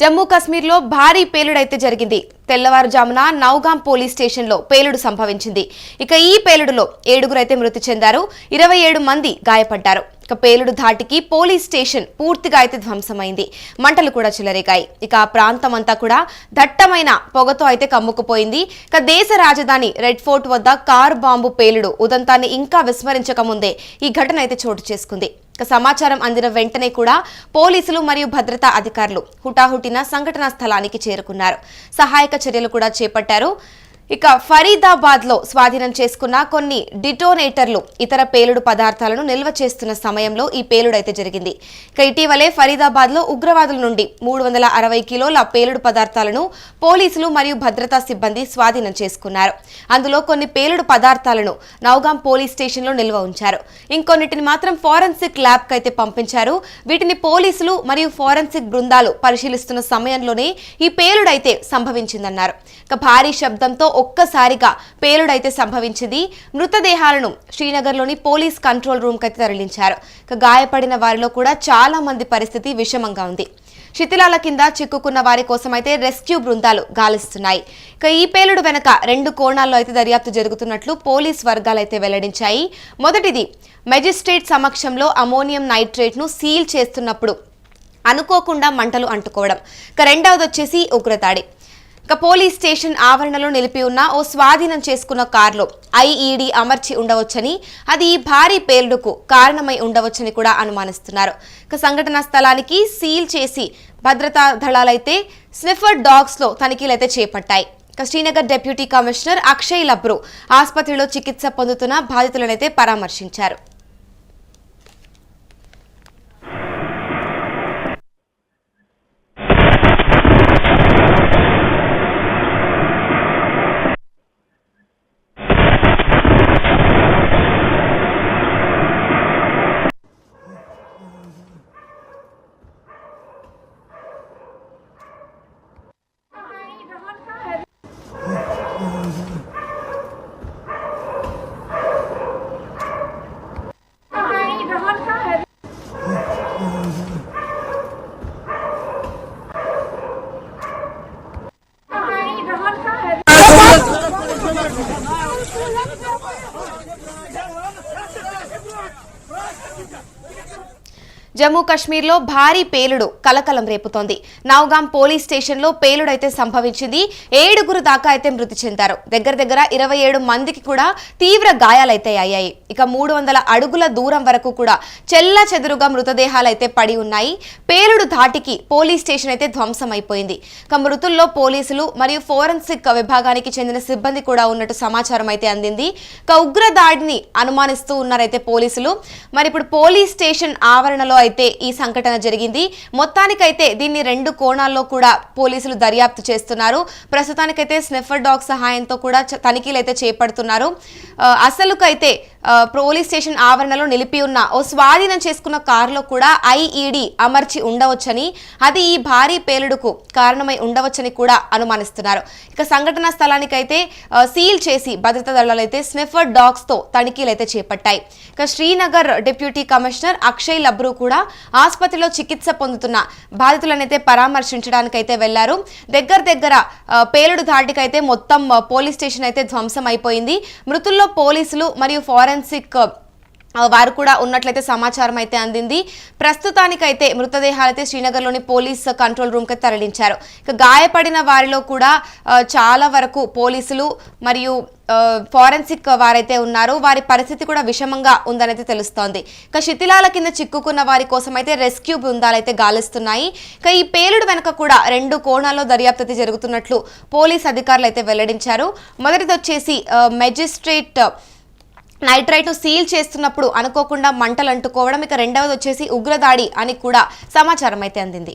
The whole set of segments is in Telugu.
జమ్మూ కశ్మీర్లో భారీ పేలుడైతే జరిగింది. తెల్లవారుజామున నౌగాం పోలీస్ స్టేషన్లో పేలుడు సంభవించింది. ఇక ఈ పేలుడులో 7గురు అయితే మృతి చెందారు, 27 మంది గాయపడ్డారు. ఇక పేలుడు ధాటికి పోలీస్ స్టేషన్ పూర్తిగా అయితే ధ్వంసమైంది. మంటలు కూడా చెలరేగాయి. ఇక ఆ ప్రాంతం అంతా కూడా దట్టమైన పొగతో అయితే కమ్ముకుపోయింది. ఇక దేశ రాజధాని రెడ్ ఫోర్ట్ వద్ద కారు బాంబు పేలుడు ఉదంతాన్ని ఇంకా విస్మరించక ముందే ఈ ఘటన అయితే చోటు చేసుకుంది. ఇక సమాచారం అందిన వెంటనే కూడా పోలీసులు మరియు భద్రతా అధికారులు హుటాహుటిన సంఘటనా స్థలానికి చేరుకున్నారు. సహాయక చర్యలు కూడా చేపట్టారు. ఇక ఫరీదాబాద్ లో స్వాధీనం చేసుకున్న కొన్ని డిటోనేటర్లు ఇతర పేలుడు పదార్థాలను నిల్వ చేస్తున్న సమయంలో ఈ పేలుడైతే జరిగింది. ఇక ఇటీవలే ఫరీదాబాద్ లో ఉగ్రవాదుల నుండి 360 కిలోల పేలుడు పదార్థాలను పోలీసులు మరియు భద్రతా సిబ్బంది స్వాధీనం చేసుకున్నారు. అందులో కొన్ని పేలుడు పదార్థాలను నౌగాం పోలీస్ స్టేషన్ లో నిల్వ ఉంచారు. ఇంకొన్నిటిని మాత్రం ఫోరెన్సిక్ ల్యాబ్ కు అయితే పంపించారు. వీటిని పోలీసులు మరియు ఫోరెన్సిక్ బృందాలు పరిశీలిస్తున్న సమయంలోనే ఈ పేలుడైతే సంభవించిందన్నారు. ఇక భారీ శబ్దంతో ఒక్కసారిగా పేలుడైతే సంభవించింది. మృతదేహాలను శ్రీనగర్లోని పోలీస్ కంట్రోల్ రూమ్ కైతే తరలించారు. ఇక గాయపడిన వారిలో కూడా చాలా మంది పరిస్థితి విషమంగా ఉంది. శిథిలాల కింద చిక్కుకున్న వారి కోసం అయితే రెస్క్యూ బృందాలు గాలిస్తున్నాయి. ఇక ఈ పేలుడు వెనక 2 కోణాల్లో అయితే దర్యాప్తు జరుగుతున్నట్లు పోలీస్ వర్గాలు అయితే వెల్లడించాయి. మొదటిది, మెజిస్ట్రేట్ సమక్షంలో అమోనియం నైట్రేట్ ను సీల్ చేస్తున్నప్పుడు అనుకోకుండా మంటలు అంటుకోవడం. ఇక రెండవది వచ్చేసి ఉగ్రదాడి. ఇక పోలీస్ స్టేషన్ ఆవరణలో నిలిపి ఉన్న ఓ స్వాధీనం చేసుకున్న కారులో ఐఈడీ అమర్చి ఉండవచ్చని, అది ఈ భారీ పేలుడుకు కారణమై ఉండవచ్చని కూడా అనుమానిస్తున్నారు. ఇక సంఘటనా స్థలానికి సీల్ చేసి భద్రతా దళాలైతే స్నిఫర్ డాగ్స్ లో తనిఖీలైతే చేపట్టాయి. ఇక శ్రీనగర్ డిప్యూటీ కమిషనర్ అక్షయ్ లబ్రు ఆసుపత్రిలో చికిత్స పొందుతున్న బాధితులనైతే పరామర్శించారు. జమ్మూ కశ్మీర్లో భారీ పేలుడు కలకలం రేపుతోంది. నౌగాం పోలీస్ స్టేషన్లో పేలుడైతే సంభవించింది. 7గురు దాకా అయితే మృతి చెందారు. దగ్గర 27 మందికి కూడా తీవ్ర గాయాలైతే అయ్యాయి. ఇక 300 అడుగుల దూరం వరకు కూడా చెల్లాచెదురుగా మృతదేహాలు అయితే పడి ఉన్నాయి. పేలుడు ధాటికి పోలీస్ స్టేషన్ అయితే ధ్వంసమైపోయింది. ఇక మృతుల్లో పోలీసులు మరియు ఫోరెన్సిక్ విభాగానికి చెందిన సిబ్బంది కూడా ఉన్నట్టు సమాచారం అయితే అందింది. ఇక ఉగ్రదాడిని అనుమానిస్తూ ఉన్నారైతే పోలీసులు. మరి ఇప్పుడు పోలీస్ స్టేషన్ ఆవరణలో అయితే ఈ సంఘటన జరిగింది. మొత్తానికైతే దీన్ని 2 కోణాల్లో కూడా పోలీసులు దర్యాప్తు చేస్తున్నారు. ప్రస్తుతానికైతే స్నిఫర్ డాగ్ సహాయంతో కూడా తనిఖీలు అయితే చేపడుతున్నారు. అసలుకైతే పోలీస్ స్టేషన్ ఆవరణలో నిలిపి ఉన్న ఓ స్వాధీనం చేసుకున్న కారులో కూడా ఐఈడీ అమర్చి ఉండవచ్చని, అది ఈ భారీ పేలుడుకు కారణమై ఉండవచ్చని కూడా అనుమానిస్తున్నారు. ఇక సంఘటనా స్థలానికైతే సీల్ చేసి భద్రతా దళాలు అయితే స్నిఫర్ డాగ్స్ తో తనిఖీలు అయితే చేపట్టాయి. ఇక శ్రీనగర్ డిప్యూటీ కమిషనర్ అక్షయ్ లబ్రు కూడా ఆసుపత్రిలో చికిత్స పొందుతున్న బాధితులనైతే పరామర్శించడానికైతే వెళ్లారు. దగ్గర పేలుడు ధాటికైతే మొత్తం పోలీస్ స్టేషన్ అయితే ధ్వంసం అయిపోయింది. మృతుల్లో పోలీసులు మరియు ఫోరెన్సిక్ వారు కూడా ఉన్నట్లయితే సమాచారం అయితే అందింది. ప్రస్తుతానికైతే మృతదేహాలైతే శ్రీనగర్లోని పోలీస్ కంట్రోల్ రూమ్ కి తరలించారు. ఇక గాయపడిన వారిలో కూడా చాలా వరకు పోలీసులు మరియు ఫోరెన్సిక్ వారైతే ఉన్నారు. వారి పరిస్థితి కూడా విషమంగా ఉందనైతే తెలుస్తోంది. ఇక శిథిలాల కింద చిక్కుకున్న వారి కోసం అయితే రెస్క్యూ బృందాలైతే గాలిస్తున్నాయి. ఇక ఈ పేలుడు వెనుక కూడా 2 కోణాల్లో దర్యాప్తు జరుగుతున్నట్లు పోలీస్ అధికారులు అయితే వెల్లడించారు. మొదటిది వచ్చేసి మెజిస్ట్రేట్ నైట్రైట్ సీల్ చేస్తున్నప్పుడు అనుకోకుండా మంటలు అంటుకోవడం. ఇక రెండవది వచ్చేసి ఉగ్రదాడి అని కూడా సమాచారం అయితే అందింది.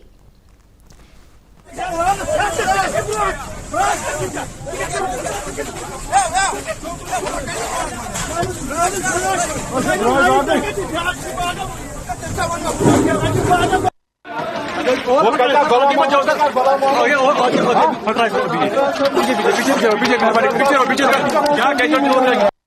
पीछे 。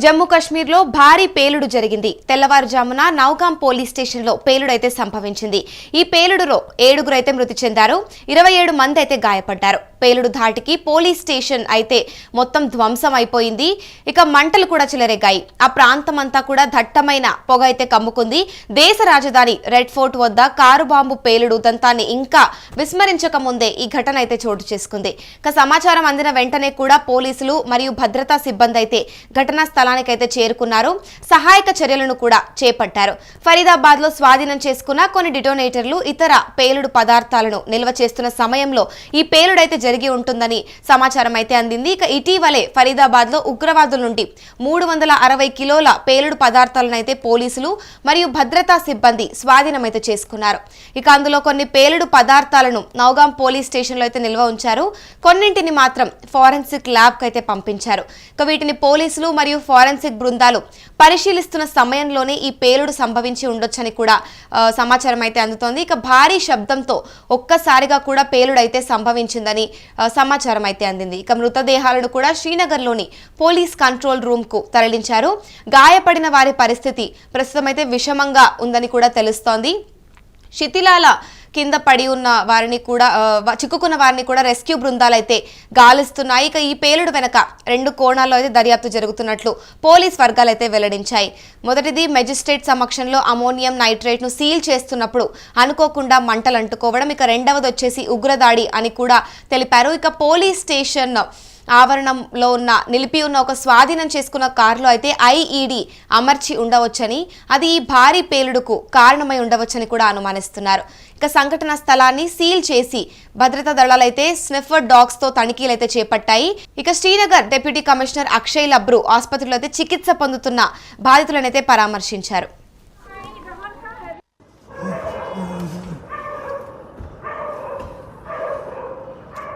జమ్మూ కాశ్మీర్లో భారీ పేలుడు జరిగింది. తెల్లవారుజామున నౌగాం పోలీస్ స్టేషన్లో పేలుడైతే సంభవించింది. ఈ పేలుడులో 7గురు అయితే మృతి చెందారు, 27 మంది అయితే గాయపడ్డారు. పేలుడు ధాటికి పోలీస్ స్టేషన్ అయితే మొత్తం ధ్వంసం అయిపోయింది. ఇక మంటలు కూడా చెలరేగాయి. ఆ ప్రాంతం అంతా కూడా దట్టమైన పొగ అయితే కమ్ముకుంది. దేశ రాజధాని రెడ్ ఫోర్ట్ వద్ద కారు బాంబు పేలుడు ఉదంతాన్ని ఇంకా విస్మరించక ముందే ఈ ఘటన అయితే చోటు చేసుకుంది. ఇక సమాచారం అందిన వెంటనే కూడా పోలీసులు మరియు భద్రతా సిబ్బంది అయితే ఘటనా స్థలానికైతే చేరుకున్నారు. సహాయక చర్యలను కూడా చేపట్టారు. ఫరీదాబాద్ లో స్వాధీనం చేసుకున్న కొన్ని డిటోనేటర్లు ఇతర పేలుడు పదార్థాలను నిల్వ చేస్తున్న సమయంలో ఈ పేలుడైతే జరిగి ఉంటుందని సమాచారం అయితే అందింది. ఇక ఇటీవలే ఫరీదాబాద్ లో ఉగ్రవాదుల నుండి 360 కిలోల పేలుడు పదార్థాలను అయితే పోలీసులు మరియు భద్రతా సిబ్బంది స్వాధీనమైతే చేసుకున్నారు. ఇక అందులో కొన్ని పేలుడు పదార్థాలను నౌగాం పోలీస్ స్టేషన్ లో అయితే నిల్వ ఉంచారు. కొన్నింటిని మాత్రం ఫోరెన్సిక్ ల్యాబ్ కు అయితే పంపించారు. ఇక వీటిని పోలీసులు మరియు ఫోరెన్సిక్ బృందాలు పరిశీలిస్తున్న సమయంలోనే ఈ పేలుడు సంభవించి ఉండొచ్చని కూడా సమాచారం అయితే అందుతోంది. ఇక భారీ శబ్దంతో ఒక్కసారిగా కూడా పేలుడు అయితే సంభవించిందని సమాచారం అయితే అందింది. ఇక మృతదేహాలను కూడా శ్రీనగర్లోని పోలీస్ కంట్రోల్ రూమ్ కు తరలించారు. గాయపడిన వారి పరిస్థితి ప్రస్తుతం అయితే విషమంగా ఉందని కూడా తెలుస్తోంది. శిథిలాల కింద పడి ఉన్న వారిని కూడా చిక్కుకున్న వారిని కూడా రెస్క్యూ బృందాలు అయితే గాలిస్తున్నాయి. ఇక ఈ పేలుడు వెనక 2 కోణాల్లో అయితే దర్యాప్తు జరుగుతున్నట్లు పోలీస్ వర్గాలు అయితే వెల్లడించాయి. మొదటిది మెజిస్ట్రేట్ సమక్షంలో అమోనియం నైట్రేట్ ను సీల్ చేస్తున్నప్పుడు అనుకోకుండా మంటలు అంటుకోవడం. ఇక రెండవది వచ్చేసి ఉగ్రదాడి అని కూడా తెలిపారు. ఇక పోలీస్ స్టేషన్ ఆవరణంలో నిలిపి ఉన్న ఒక స్వాధీనం చేసుకున్న కారులో అయితే ఐఈడి అమర్చి ఉండవచ్చని, అది ఈ భారీ పేలుడుకు కారణమై ఉండవచ్చని కూడా అనుమానిస్తున్నారు. ఇక సంఘటన స్థలాన్ని సీల్ చేసి భద్రతా దళాలైతే స్నిఫర్ డాగ్స్ తో తనిఖీలు అయితే చేపట్టాయి. ఇక శ్రీనగర్ డిప్యూటీ కమిషనర్ అక్షయ్ లబ్రు ఆసుపత్రిలో అయితే చికిత్స పొందుతున్న బాధితులను అయితే పరామర్శించారు.